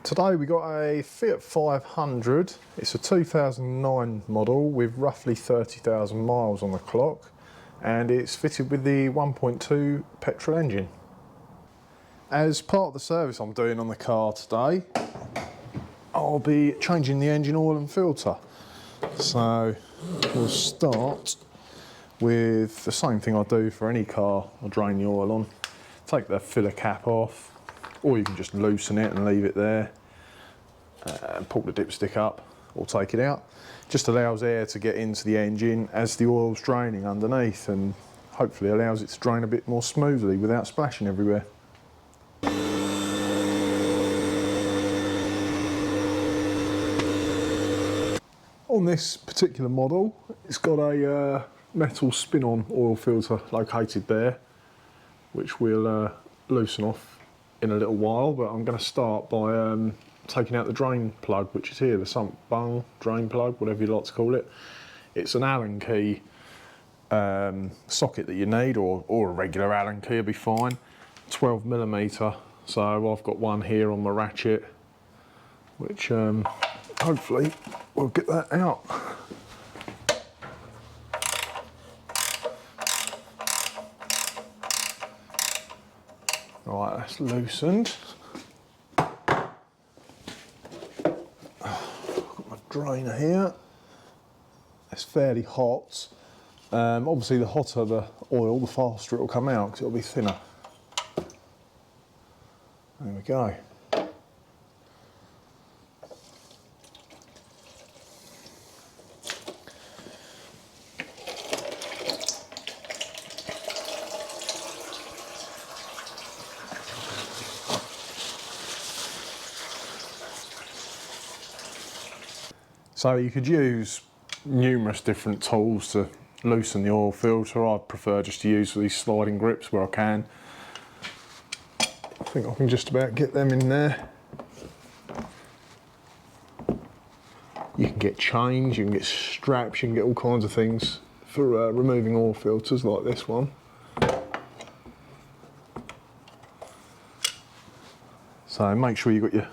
Today we got a Fiat 500. It's a 2009 model with roughly 30,000 miles on the clock, and it's fitted with the 1.2 petrol engine. As part of the service I'm doing on the car today, I'll be changing the engine oil and filter. So we'll start with the same thing I do for any car. I'll drain the oil on, take the filler cap off, or you can just loosen it and leave it there and pull the dipstick up or take it out. Just allows air to get into the engine as the oil's draining underneath, and hopefully allows it to drain a bit more smoothly without splashing everywhere. On this particular model, it's got a metal spin-on oil filter located there, which we'll loosen off in a little while, but I'm going to start by taking out the drain plug, which is here, the sump bung, drain plug, whatever you like to call it. It's an Allen key socket that you need, or a regular Allen key will be fine, 12mm, so I've got one here on the ratchet, which hopefully we'll get that out. Right, that's loosened. Got my drainer here. It's fairly hot. Obviously the hotter the oil, the faster it will come out, because it'll be thinner. There we go. So you could use numerous different tools to loosen the oil filter. I prefer just to use these sliding grips where I can. I think I can just about get them in there. You can get chains, you can get straps, you can get all kinds of things for removing oil filters like this one. So make sure you've got your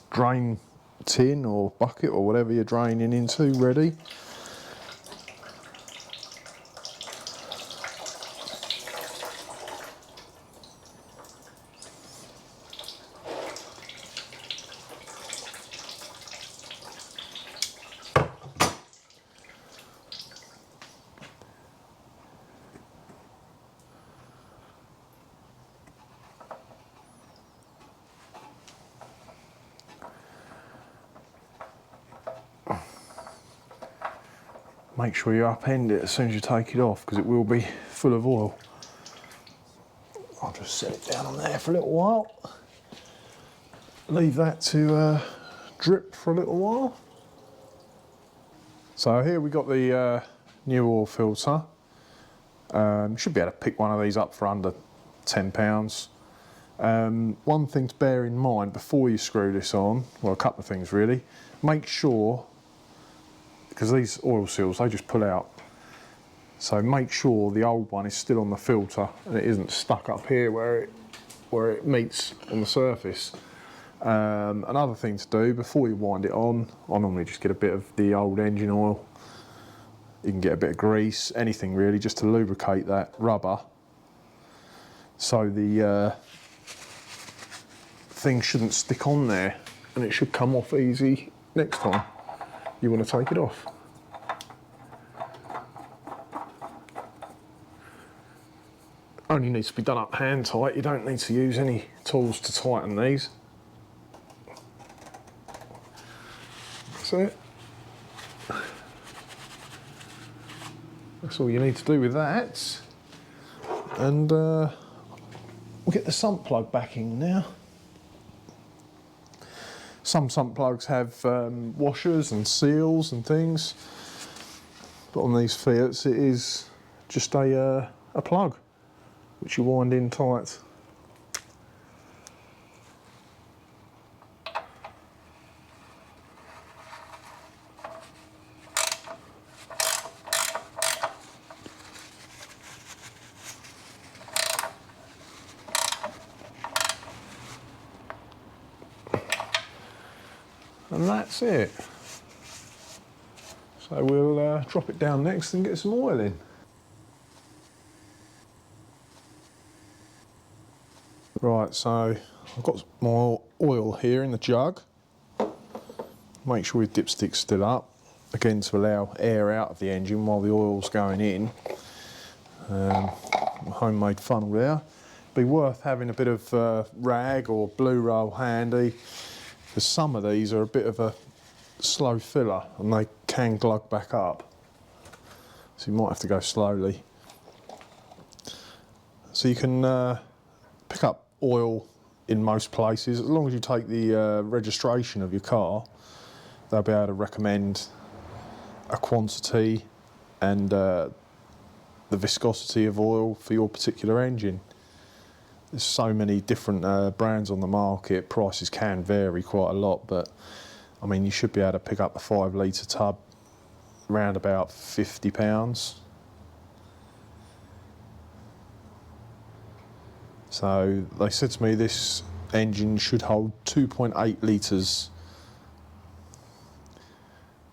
drain tin or bucket or whatever you're draining into ready. Make sure you upend it as soon as you take it off, because it will be full of oil. I'll just set it down on there for a little while. Leave that to drip for a little while. So here we got the new oil filter. You should be able to pick one of these up for under £10. One thing to bear in mind before you screw this on, well, a couple of things really. Make sure, because these oil seals, they just pull out. So make sure the old one is still on the filter and it isn't stuck up here where it meets on the surface. Another thing to do before you wind it on, I normally just get a bit of the old engine oil. You can get a bit of grease, anything really, just to lubricate that rubber. So the thing shouldn't stick on there, and it should come off easy next time you want to take it off. Only needs to be done up hand tight. You don't need to use any tools to tighten these. That's it. That's all you need to do with that. And we'll get the sump plug back in now. Some sump plugs have washers and seals and things, but on these Fiats it is just a plug which you wind in tight. and that's it. So we'll drop it down next and get some oil in. Right, so I've got my oil here in the jug. Make sure your dipstick's still up, again to allow air out of the engine while the oil's going in. Homemade funnel there. Be worth having a bit of rag or blue roll handy, because some of these are a bit of a slow filler and they can glug back up. So you might have to go slowly. So you can pick up oil in most places, as long as you take the registration of your car, they'll be able to recommend a quantity and the viscosity of oil for your particular engine. There's so many different brands on the market, prices can vary quite a lot, but I mean you should be able to pick up a 5 litre tub around about £50. So they said to me this engine should hold 2.8 litres,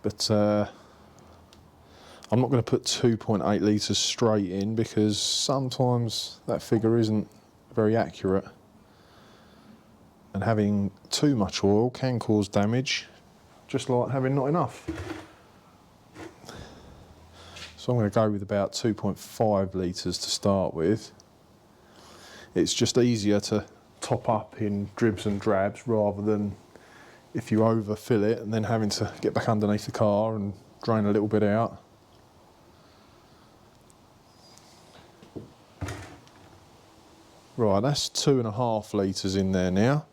but I'm not going to put 2.8 litres straight in because sometimes that figure isn't very accurate, and having too much oil can cause damage, just like having not enough. So I'm going to go with about 2.5 litres to start with. It's just easier to top up in dribs and drabs rather than if you overfill it and then having to get back underneath the car and drain a little bit out. Right, that's 2.5 litres in there now.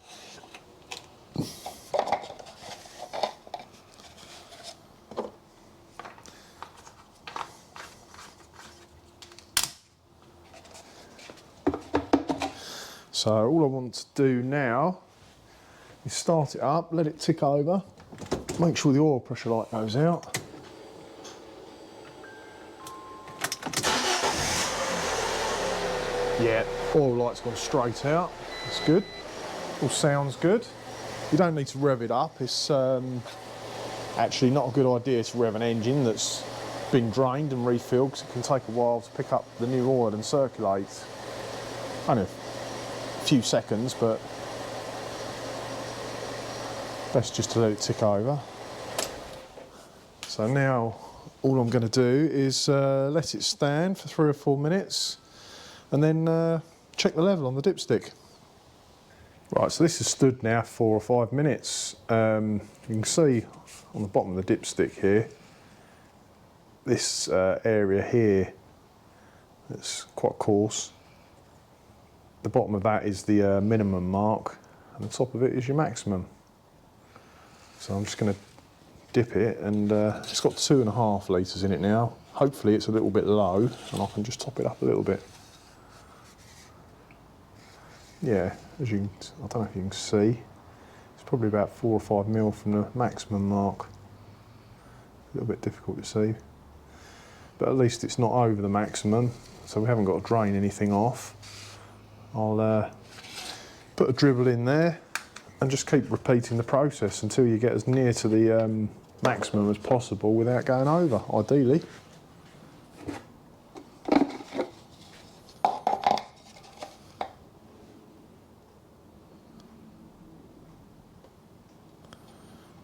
So all I want to do now is start it up, let it tick over, make sure the oil pressure light goes out. Yeah, oil light's gone straight out, that's good. All sounds good. You don't need to rev it up, it's actually not a good idea to rev an engine that's been drained and refilled, because it can take a while to pick up the new oil and circulate. Only a few seconds, but best just to let it tick over. So now all I'm going to do is let it stand for 3 or 4 minutes and then check the level on the dipstick. Right, so this has stood now 4 or 5 minutes. You can see on the bottom of the dipstick here, this area here, it's quite coarse. The bottom of that is the minimum mark, and the top of it is your maximum. So I'm just going to dip it, and it's got 2.5 litres in it now. Hopefully it's a little bit low, and I can just top it up a little bit. Yeah, as you can, I don't know if you can see, it's probably about 4 or 5 mil from the maximum mark. A little bit difficult to see, but at least it's not over the maximum, so we haven't got to drain anything off. I'll put a dribble in there and just keep repeating the process until you get as near to the maximum as possible without going over, ideally.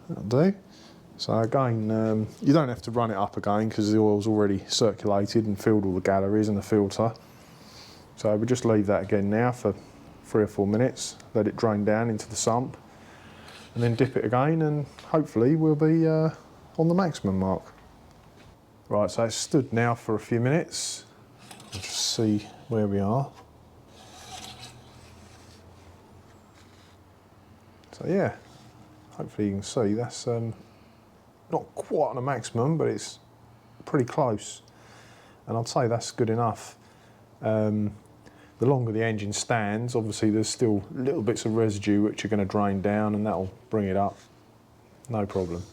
That'll do. So again, you don't have to run it up again because the oil's already circulated and filled all the galleries and the filter. So we just leave that again now for 3 or 4 minutes, let it drain down into the sump, and then dip it again, and hopefully we'll be on the maximum mark. Right, so it's stood now for a few minutes. I'll just see where we are. So yeah, hopefully you can see that's not quite on a maximum, but it's pretty close, and I'd say that's good enough. The longer the engine stands, obviously there's still little bits of residue which are going to drain down, and that'll bring it up, no problem.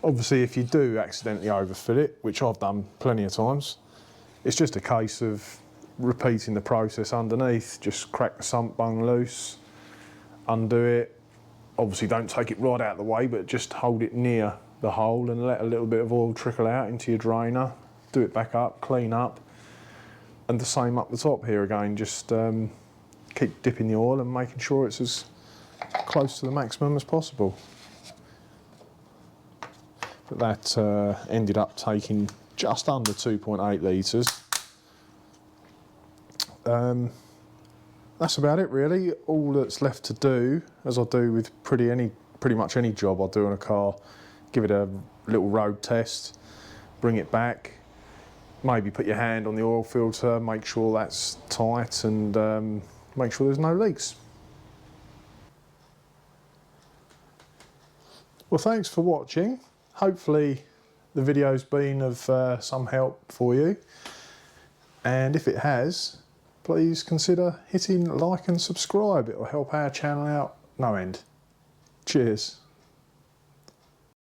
Obviously if you do accidentally overfill it, which I've done plenty of times, it's just a case of repeating the process underneath. Just crack the sump bung loose, undo it, Obviously don't take it right out of the way, but just hold it near the hole and let a little bit of oil trickle out into your drainer. Do it back up, clean up, and the same up the top here again. Just keep dipping the oil and making sure it's as close to the maximum as possible. But that ended up taking just under 2.8 litres. That's about it really. All that's left to do, as I do with pretty much any job I do on a car, give it a little road test, bring it back, maybe put your hand on the oil filter, make sure that's tight, and make sure there's no leaks. Well, thanks for watching. Hopefully the video's been of some help for you, and if it has, please consider hitting like and subscribe. It'll help our channel out no end. Cheers.